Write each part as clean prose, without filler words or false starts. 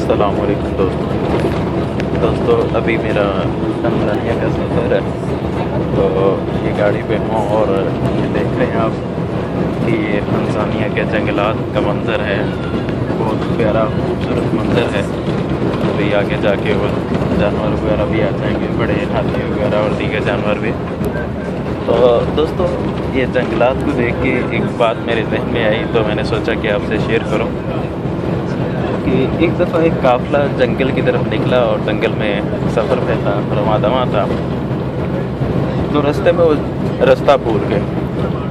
अस्सलाम वालेकुम दोस्तों अभी मेरा तंजानिया का सफ़र है। तो ये गाड़ी पे हूँ और ये देख रहे हैं आप कि ये तंजानिया के जंगलात का मंज़र है। बहुत प्यारा खूबसूरत मंज़र है। अभी आगे जाके वो जानवर वगैरह भी आ जाएंगे, बड़े हाथी वगैरह और दीगर जानवर भी। तो दोस्तों ये जंगलात को देख के एक बात मेरे जहन में आई, तो मैंने सोचा कि आपसे शेयर करूं कि एक दफ़ा एक काफ़िला जंगल की तरफ निकला और जंगल में सफ़र पे था, रवां दवां था। तो रास्ते में वो रास्ता भूल गए।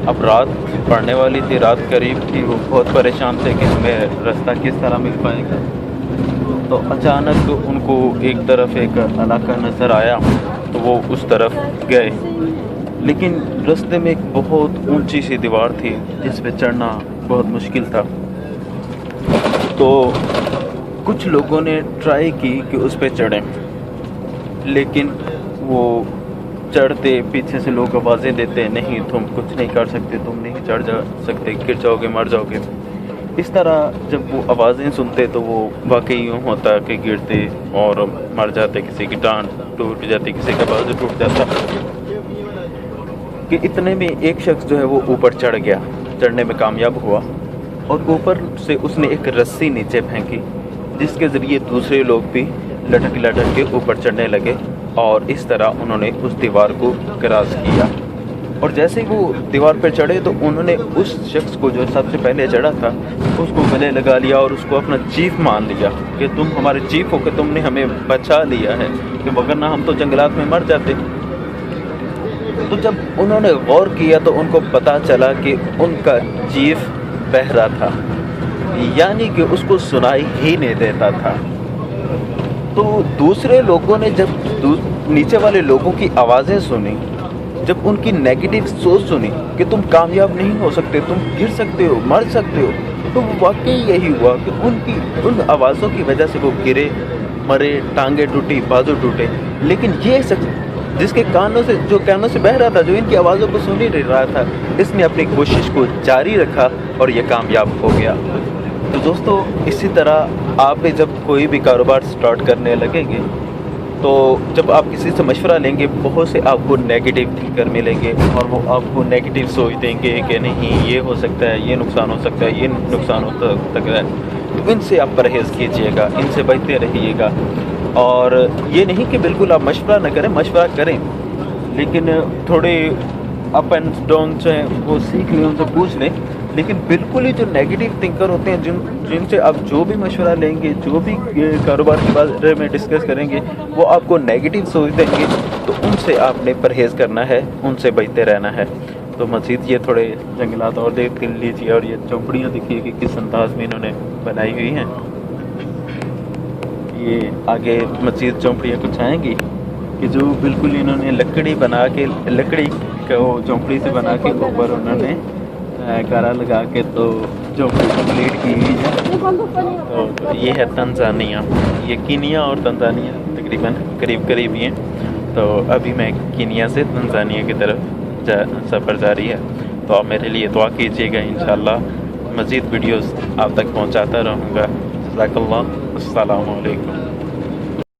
अब रात पड़ने वाली थी, रात करीब थी। वो बहुत परेशान थे कि हमें रास्ता किस तरह मिल पाएगा। तो अचानक उनको एक तरफ एक इलाका नज़र आया, तो वो उस तरफ गए। लेकिन रास्ते में एक बहुत ऊंची सी दीवार थी जिस पे चढ़ना बहुत मुश्किल था। तो कुछ लोगों ने ट्राई की कि उस पे चढ़ें, लेकिन वो चढ़ते पीछे से लोग आवाज़ें देते, नहीं तुम कुछ नहीं कर सकते, तुम नहीं चढ़ जा सकते, गिर जाओगे, मर जाओगे। इस तरह जब वो आवाज़ें सुनते तो वो वाकई यूँ होता कि गिरते और मर जाते, किसी की टांग टूट जाती, किसी का बाजू टूट जाता। कि इतने में एक शख्स जो है वो ऊपर चढ़ गया, चढ़ने में कामयाब हुआ और ऊपर से उसने एक रस्सी नीचे फेंकी, जिसके ज़रिए दूसरे लोग भी लटक लटक के ऊपर चढ़ने लगे और इस तरह उन्होंने उस दीवार को क्रॉस किया। और जैसे ही वो दीवार पर चढ़े तो उन्होंने उस शख्स को जो सबसे पहले चढ़ा था उसको गले लगा लिया और उसको अपना चीफ मान लिया कि तुम हमारे चीफ हो, कि तुमने हमें बचा लिया है, कि वरना हम तो जंगलात में मर जाते। तो जब उन्होंने गौर किया तो उनको पता चला कि उनका चीफ बहरा था, यानी कि उसको सुनाई ही नहीं देता था। तो दूसरे लोगों ने जब नीचे वाले लोगों की आवाज़ें सुनी, जब उनकी नेगेटिव सोच सुनी कि तुम कामयाब नहीं हो सकते, तुम गिर सकते हो, मर सकते हो, तो वाकई यही हुआ कि उन आवाज़ों की वजह से वो गिरे, मरे, टांगे टूटी, बाजू टूटे। लेकिन ये शख्स जिसके कानों से बह रहा था, जो इनकी आवाज़ों को सुन ही नहीं रहा था, इसने अपनी कोशिश को जारी रखा और ये कामयाब हो गया। तो दोस्तों इसी तरह आप भी जब कोई भी कारोबार स्टार्ट करने लगेंगे, तो जब आप किसी से मशवरा लेंगे, बहुत से आपको नेगेटिव थिंकर मिलेंगे और वो आपको नेगेटिव सोच देंगे कि नहीं ये हो सकता है, ये नुकसान हो सकता है, ये नुकसान हो सकता है। तो इनसे आप परहेज़ कीजिएगा, इनसे बचते रहिएगा। और ये नहीं कि बिल्कुल आप मशवरा न करें, मशवरा करें, लेकिन थोड़े अप एंड डाउन जो हैं वो सीख लें, उनसे पूछ लें। लेकिन बिल्कुल ही जो नेगेटिव थिंकर होते हैं, जिनसे आप जो भी मशवरा लेंगे, जो भी कारोबार के बारे में डिस्कस करेंगे, वो आपको नेगेटिव सोच देंगे, तो उनसे आपने परहेज़ करना है, उनसे बचते रहना है। तो मज़ीद ये थोड़े जंगलात और देख लीजिए और ये झोंपड़ियाँ देखिए कि किस अंदाज में इन्होंने बनाई हुई हैं। ये आगे मज़ीद झोंपड़ियाँ कुछ आएँगी कि जो बिल्कुल इन्होंने लकड़ी को झोंपड़ी से बना के ऊपर उन्होंने कारा लगा के तो झोंपड़ी कंप्लीट की हुई है। तो ये है तंजानिया। ये कीनिया और तंजानिया तकरीबन करीब ही हैं। तो अभी मैं कीनिया से तंजानिया की तरफ सफ़र जारी है। तो आप मेरे लिए दुआ कीजिएगा, इंशाअल्लाह मज़ीद वीडियोस आप तक पहुंचाता रहूँगा। जज़ाकल्लाह। अस्सलामु अलैकुम।